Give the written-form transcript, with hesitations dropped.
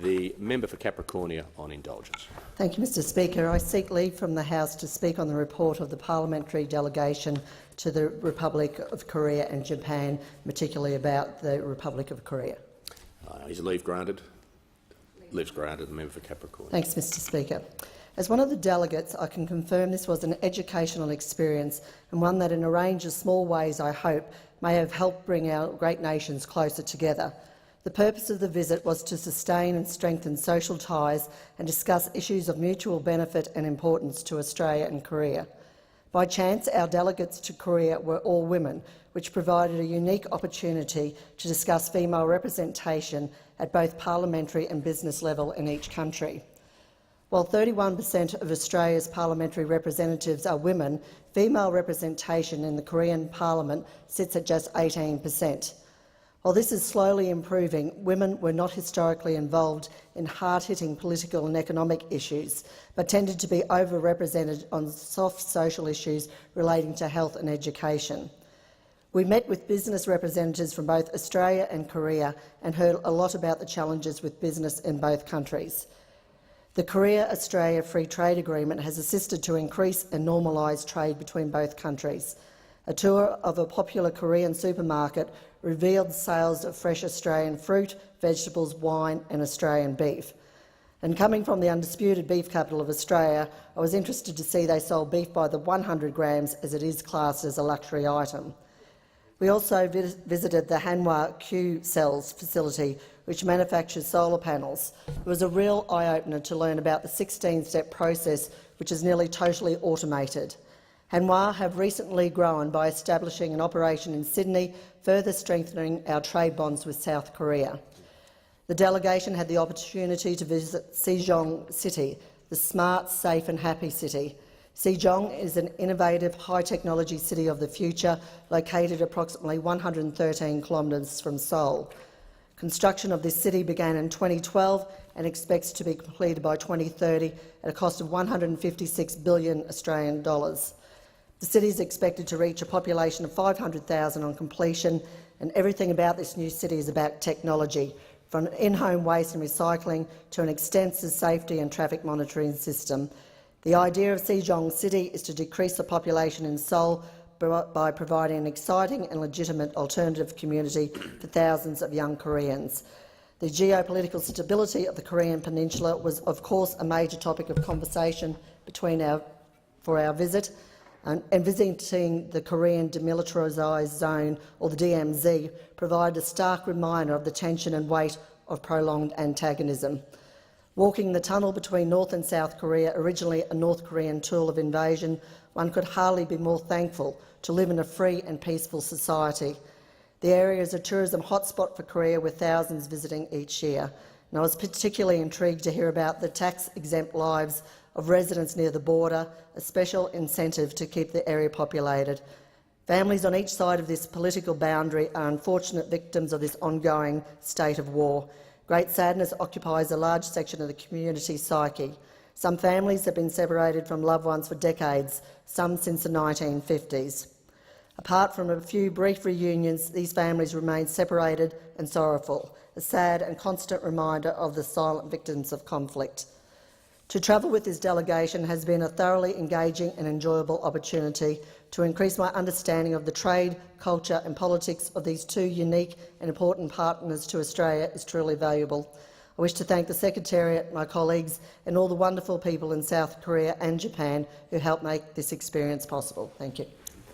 The member for Capricornia on indulgence. Thank you, Mr Speaker. I seek leave from the House to speak on the report of the Parliamentary Delegation to the Republic of Korea and Japan, particularly about the Republic of Korea. Is leave granted? Leave granted. The member for Capricornia. Thanks, Mr Speaker. As one of the delegates, I can confirm this was an educational experience and one that, in a range of small ways, I hope, may have helped bring our great nations closer together. The purpose of the visit was to sustain and strengthen social ties and discuss issues of mutual benefit and importance to Australia and Korea. By chance, our delegates to Korea were all women, which provided a unique opportunity to discuss female representation at both parliamentary and business level in each country. While 31% of Australia's parliamentary representatives are women, female representation in the Korean parliament sits at just 18%. While this is slowly improving, women were not historically involved in hard-hitting political and economic issues, but tended to be overrepresented on soft social issues relating to health and education. We met with business representatives from both Australia and Korea and heard a lot about the challenges with business in both countries. The Korea-Australia Free Trade Agreement has assisted to increase and normalise trade between both countries. A tour of a popular Korean supermarket revealed sales of fresh Australian fruit, vegetables, wine and Australian beef. And coming from the undisputed beef capital of Australia, I was interested to see they sold beef by the 100 grams, as it is classed as a luxury item. We also visited the Hanwha Q-Cells facility, which manufactures solar panels. It was a real eye-opener to learn about the 16-step process, which is nearly totally automated. Hanwha have recently grown by establishing an operation in Sydney, further strengthening our trade bonds with South Korea. The delegation had the opportunity to visit Sejong City, the smart, safe and happy city. Sejong is an innovative, high-technology city of the future, located approximately 113 kilometres from Seoul. Construction of this city began in 2012 and expects to be completed by 2030 at a cost of 156 billion Australian dollars. The city is expected to reach a population of 500,000 on completion, and everything about this new city is about technology, from in-home waste and recycling to an extensive safety and traffic monitoring system. The idea of Sejong City is to decrease the population in Seoul by providing an exciting and legitimate alternative community for thousands of young Koreans. The geopolitical stability of the Korean peninsula was, of course, a major topic of conversation for our visit, and visiting the Korean Demilitarised Zone, or the DMZ, provided a stark reminder of the tension and weight of prolonged antagonism. Walking the tunnel between North and South Korea, originally a North Korean tool of invasion, one could hardly be more thankful to live in a free and peaceful society. The area is a tourism hotspot for Korea, with thousands visiting each year. And I was particularly intrigued to hear about the tax-exempt lives of residents near the border, a special incentive to keep the area populated. Families on each side of this political boundary are unfortunate victims of this ongoing state of war. Great sadness occupies a large section of the community psyche. Some families have been separated from loved ones for decades, some since the 1950s. Apart from a few brief reunions, these families remain separated and sorrowful, a sad and constant reminder of the silent victims of conflict. To travel with this delegation has been a thoroughly engaging and enjoyable opportunity to increase my understanding of the trade, culture and politics of these two unique and important partners to Australia is truly valuable. I wish to thank the Secretariat, my colleagues and all the wonderful people in South Korea and Japan who helped make this experience possible. Thank you.